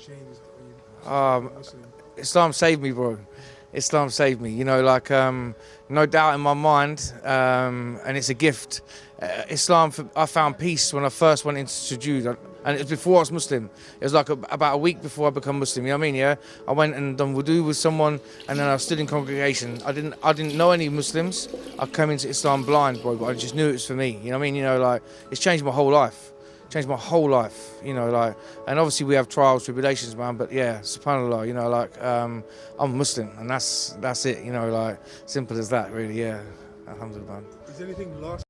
changed? Or you Um, Muslim? Islam saved me, bro. Islam saved me. You know, like no doubt in my mind, and it's a gift. Islam, I found peace when I first went into sujood, and it was before I was Muslim. It was like about a week before I become Muslim. You know what I mean? Yeah, I went and done wudu with someone, and then I stood in congregation. I didn't know any Muslims. I came into Islam blind, bro, but I just knew it was for me. You know what I mean? You know, like it's changed my whole life. Changed my whole life, you know, like, and obviously we have trials, tribulations, man, but yeah, subhanAllah, you know, like, I'm Muslim, and that's it, you know, like, simple as that, really, yeah, alhamdulillah, man. Is there anything last